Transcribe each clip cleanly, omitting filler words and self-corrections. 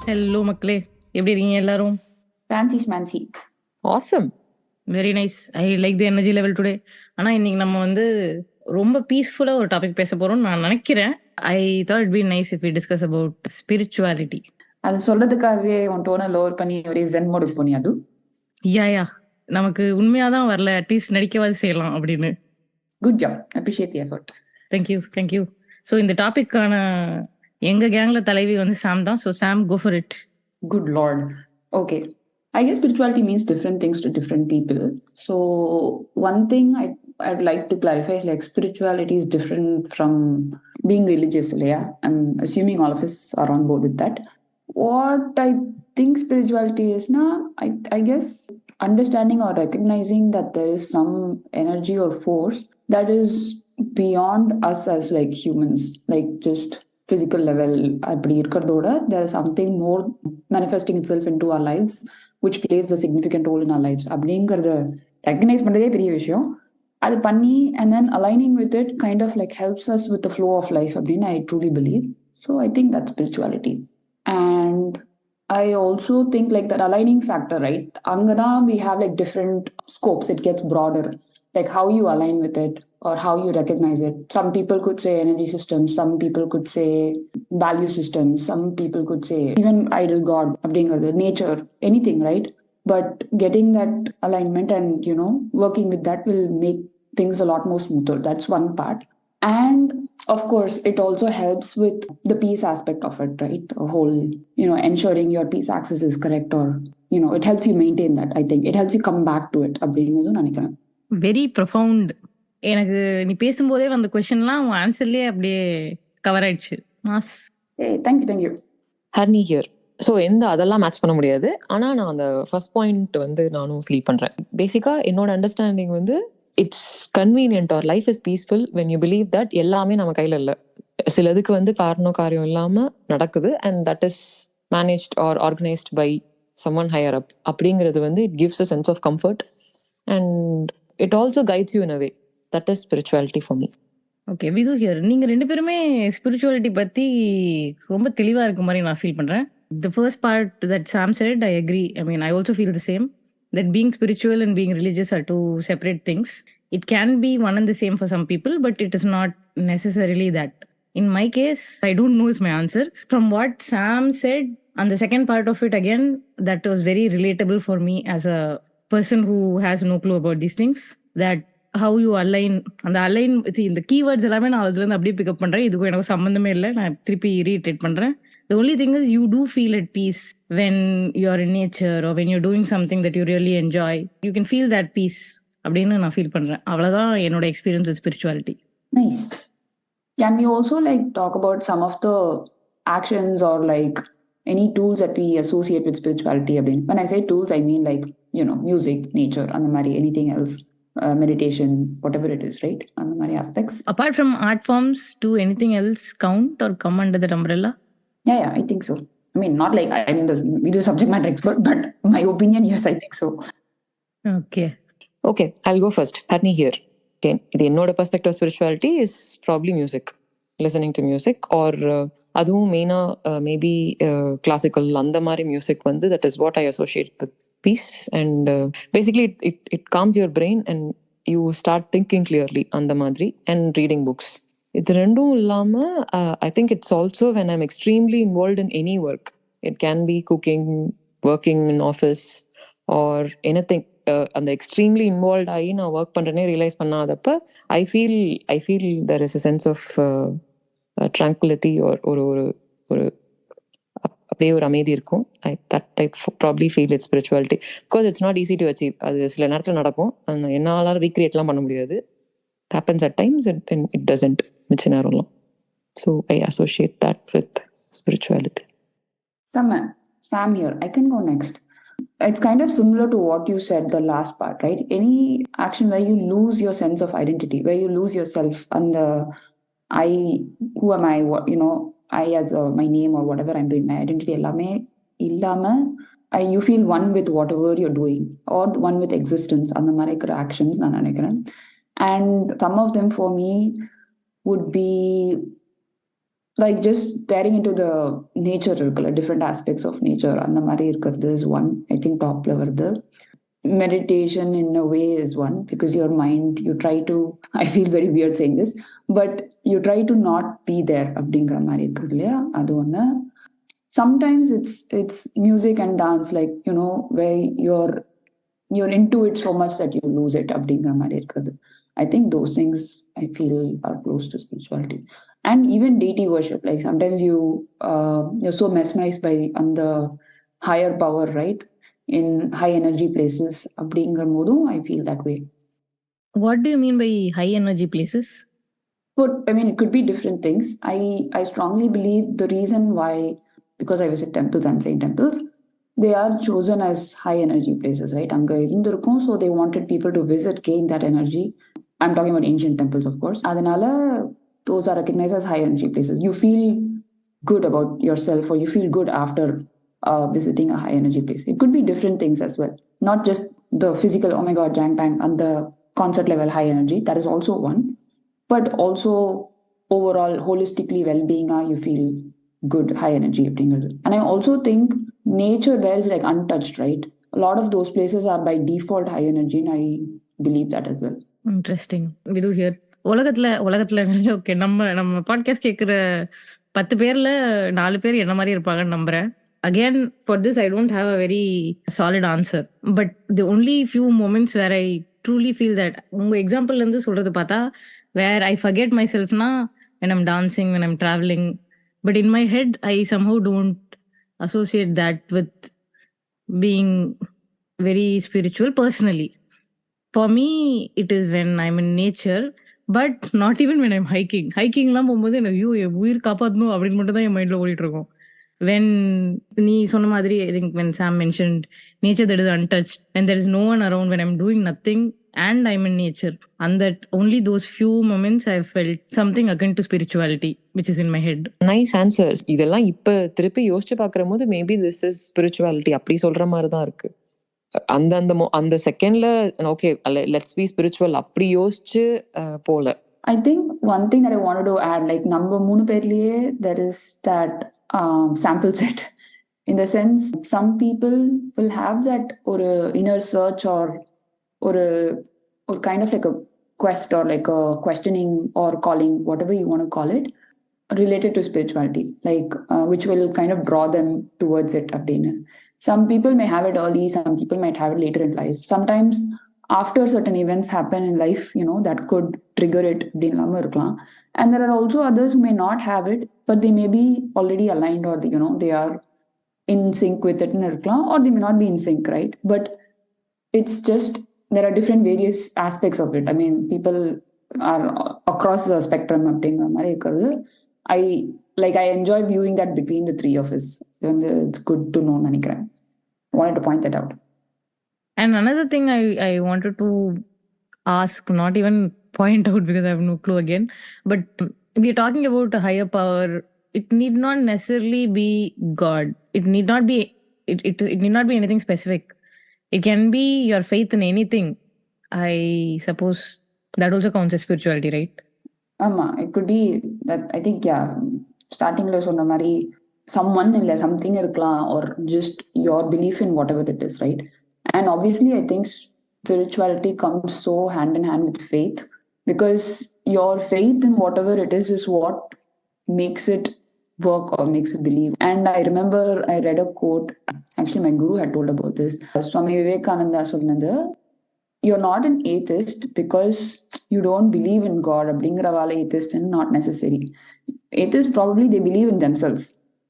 Hello மக்களே, எப்படி இருக்கீங்க எல்லாரும்? Fancy schmancy. Awesome. Very nice. I like the energy level today. ஆனா இன்னைக்கு நம்ம வந்து ரொம்ப பீஸ்ஃபுல்லா ஒரு டாபிக் பேச போறோம்னு நான் நினைக்கிறேன். I thought it be nice if we discuss about spirituality. அது சொல்றதுக்காகவே உன் டோனை லோவர் பண்ணி ஒரே ஜென் மோடுக்கு போனியா அது? யா நமக்கு உண்மையாதான் வரல, அட்லீஸ்ட் நடிக்கவாது செய்யலாம் அப்படின்னு. Good job, appreciate the effort. Thank you. So இந்த டாபிக்கான எங்க கேங்ல தலைவி வந்து சாம் தான். So Sam, go for it. Good Lord. Okay. I guess spirituality means different things to different people. So one thing I'd like to clarify is like spirituality is different from being religious. Yeah, I'm assuming all of us are on board with that. What I think spirituality is now, I guess understanding or recognizing that there is some energy or force that is beyond us as like humans, like just physical level. There is something more manifesting itself into our lives, which plays a significant role in our lives. Recognize பண்றதே பெரிய விஷயம். அது பண்ணி and then aligning with it kind of like helps us with the flow of life. I truly believe. So I think that's spirituality. And I also think like that aligning factor, right? Angada we have like different scopes. It gets broader, like how you align with it or how you recognize it. Some people could say energy systems, some people could say value systems, some people could say even idol god, nature, anything, right? But getting that alignment and working with that will make things a lot more smoother. That's one part. And of course, it also helps with the peace aspect of it, right? The whole, ensuring your peace access is correct, or, it helps you maintain that. I think it helps you come back to it. Very profound. எனக்கு நீ பேசும்போதே அந்த கொஸ்டின்லாம் உன் ஆன்சர்லயே அப்படியே cover ஆயிடுச்சு. Mass. Thank you. ஹர்னி here. So அதெல்லாம் match பண்ண முடியாது. ஆனால் நான் அந்த ஃபர்ஸ்ட் பாயிண்ட் வந்து நானும் ஃபீல் பண்ணுறேன். பேசிக்காக என்னோட அண்டர்ஸ்டாண்டிங் வந்து it's convenient or life is peaceful when you believe that எல்லாமே நம்ம கையில் இல்லை. சிலதுக்கு வந்து காரியம் இல்லாமல் நடக்குது and that is managed or organised by someone higher up. அப்படிங்கிறது வந்து it gives a sense of comfort and it also guides you in a way. That is spirituality for me. Okay, Vizu here. நீங்க ரெண்டு பேருமே spirituality பத்தி ரொம்ப தெளிவா இருக்க மாதிரி நான் ஃபீல் பண்றேன். The first part that Sam said, I agree. I mean, I also feel the same. That being spiritual and being religious are two separate things. It can be one and the same for some people, but it is not necessarily that. In my case, I don't know is my answer. From what Sam said, and the second part of it again, that was very relatable for me as a person who has no clue about these things. That how you align, அந்த align இந்த keywords எல்லாமே நான் அதுல இருந்து அப்படியே pickup பண்றேன். இதுக்கும் எனக்கு சம்மந்தமே இல்லை. நான் திருப்பி ரீட்ரேட் பண்றேன். The only thing is you do feel at peace when you're in nature or when you're doing something that you really enjoy. You can feel that peace அப்படின்னு நான் ஃபீல் பண்றேன். அவ்வளவுதான் என்னோட experience with spirituality. Nice. Can we also like talk about some of the actions or like any tools that we associate with spirituality? When I say tools, I mean like, music, nature, and anything else, meditation, whatever it is, right? And the aspects. Apart from art forms, do anything else count or come under that umbrella? Yeah, I think so. I mean, not like I'm the subject matter expert, but my opinion, yes, I think so. Okay, I'll go first. Harni here. Okay, the என்னோட perspective of spirituality is probably music, listening to music, or அதுவும் மெயினாக maybe classical அந்த மாதிரி music வந்து that is what I associate with peace, and basically it calms your brain and you start thinking clearly அந்த மாதிரி, and reading books. இது ரெண்டும் இல்லாமல் I think it's also when I'm extremely involved in any work. It can be cooking, working in office, or anything. அந்த extremely involve ஆகி நான் work பண்ணுறேனே realise பண்ணாதப்ப I feel there is a sense of tranquility or ஒரு அப்படியே ஒரு அமைதி இருக்கும். that type probably feel it's spirituality because it's not easy to achieve. அது சில நேரத்தில் நடக்கும், என்னால ரீக்ரியேட்லாம் பண்ண முடியாது. It happens at times and it doesn't மிச்ச நேரம்லாம். So I associate that with spirituality. Sam here. I can go next. It's kind of similar to what you said, the last part, right? Any action where you lose your sense of identity, where you lose yourself and who am I, I as my name or whatever I'm doing, my identity எல்லாமே இல்லாம you feel one with whatever you're doing or one with existence, அந்த மாதிரி இருக்கிற actions நான் நினைக்கிறேன். And some of them for me would be like just staring into the nature இருக்குல்ல, different aspects of nature, அந்த மாதிரி இருக்கிறது is one. I think topல வருது. Meditation in a way is one, because your mind, you try to, I feel very weird saying this, but you try to not be there அப்படிங்கிற மாதிரி இருக்குது இல்லையா, அது ஒண்ணு. Sometimes it's music and dance, like, you know, where you're into it so much that you lose it அப்படிங்கிற மாதிரி இருக்குது. I think those things I feel are close to spirituality. And even deity worship, like sometimes you're so mesmerized by on the higher power, right, in high energy places அப்படிங்கிற போதும் I feel that way. What do you mean by high energy places? But I mean, it could be different things. I strongly believe the reason why, because I visit temples, I'm saying temples, they are chosen as high energy places, right? அங்க இருந்திருக்கும், so they wanted people to visit, gain that energy. I'm talking about ancient temples, of course. அதனால those are recognized as high energy places. You feel good about yourself, or you feel good after visiting a high energy place. It could be different things as well, not just the physical, oh my god, jang bang, and the concept level high energy. That is also one, but also overall holistically well-being, you feel good, high energy அப்படிங்கிறது. And I also think nature there is like untouched, right? A lot of those places are by default high energy, and I believe that as well. Interesting. Vidu here. உலகத்துல okay, நம்ம podcast கேட்குற 10 பேர்ல 4 பேர் என்ன மாதிரி இருப்பாங்கன்னு நம்புறேன். Again, for this, I don't have a very solid answer. But the only few moments where I truly feel that, உங்க எக்ஸாம்பிள்ல இருந்து சொல்றது பார்த்தா, where I forget myself na, when I'm dancing, when I'm traveling. But in my head, I somehow don't associate that with being very spiritual personally. For me, it is when I'm in nature, but not even when I'm hiking. ஹைக்கிங்லாம் போகும்போது எனக்கு ஐயோ என் உயிர் காப்பாற்றணும் அப்படின்னு மட்டும் தான் என் மைண்டில் ஓடிட்டு இருக்கும். When நீ சொன்ன மாதிரி, I think when Sam mentioned nature that is untouched, when there is no one around, when I'm doing nothing and I'm in nature, and that only those few moments I felt something akin to spirituality, which is in my head. Nice answers. இதெல்லாம் இப்ப திருப்பி யோசிச்சு பார்க்குற போது maybe this is spirituality அப்படி சொல்ற மாதிரி தான் இருக்கு. அந்த செகண்ட்ல ஓகே லெட்ஸ் பி ஸ்பிரிச்சுவல் அப்படி யோசிச்சு போல. I think one thing that I wanted to add, like number 3 பேர்லயே there is that sample set, in the sense some people will have that ஒரு inner search or ஒரு kind of like a quest or like a questioning or calling, whatever you want to call it, related to spirituality, like which will kind of draw them towards it அப்படின்னு. Some people may have it early, some people might have it later in life. Sometimes after certain events happen in life, you know, that could trigger it அப்படின்லாம இருக்கலாம். And there are also others who may not have it, but they may be already aligned, or you know, they are in sync with it இருக்கலாம், or they may not be in sync, right? But it's just, there are different various aspects of it. I mean, people are across the spectrum அப்படிங்கிற மாதிரி இருக்கிறது. I enjoy viewing that between the three of us. It's good to know, நினைக்கிறேன். Wanted to point that out. And another thing I wanted to ask, not even point out because I have no clue again, but we're talking about a higher power. It need not necessarily be God. It need not be it need not be anything specific. It can be your faith in anything. I suppose that also counts as spirituality, right? It could be that. I think, yeah, startingல சொன்ன மாதிரி someone இல்ல something இருக்கலாம், or just your belief in whatever it is, right? And obviously I think spirituality comes so hand in hand with faith, because your faith in whatever it is what makes it work or makes it believe. And I remember I read a quote, actually my guru had told about this. Swami Vivekananda சொன்னது, you're not an atheist because you don't believe in God அப்படிங்கிறவால atheist and not necessary. Atheists probably they believe in themselves.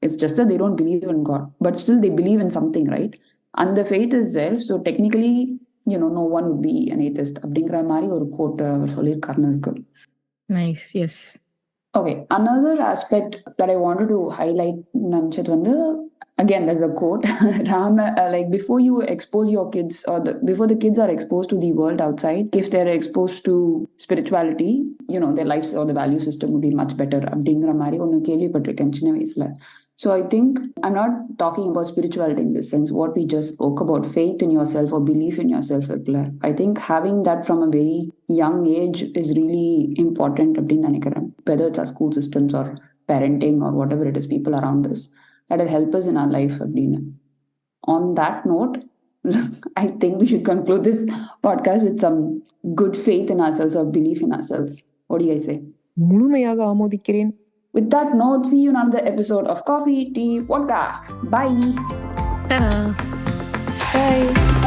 It's just that they don't believe in God, but still they believe in something, right? And the faith is there, so technically, you know, no one would be an atheist அப்படிங்கிற மாதிரி ஒரு code சொல்லியிருக்காருன்னு இருக்கு. Nice, yes. Okay, another aspect that I wanted to highlight, நினைச்சது வந்து, again, there's a quote, like before you expose your kids, or before the kids are exposed to the world outside, if they're exposed to spirituality, you know, their lives or the value system would be much better அப்படிங்கிற மாதிரி ஒன்று கேள்விப்பட்டிருக்கேன் சின்ன வயசுல. So I think I'm not talking about spirituality in this sense, what we just spoke about, faith in yourself or belief in yourself. I think having that from a very young age is really important அப்படின்னு நினைக்கிறேன், whether it's our school systems or parenting or whatever it is, people around us, that will help us in our life. On that note, I think we should conclude this podcast with some good faith in ourselves or belief in ourselves. What do you guys say? முழுமையாக ஆமோதிக்கிறேன். With that note, see you in another episode of Coffee, Tea, Vodka. Bye. Ta-da. Bye.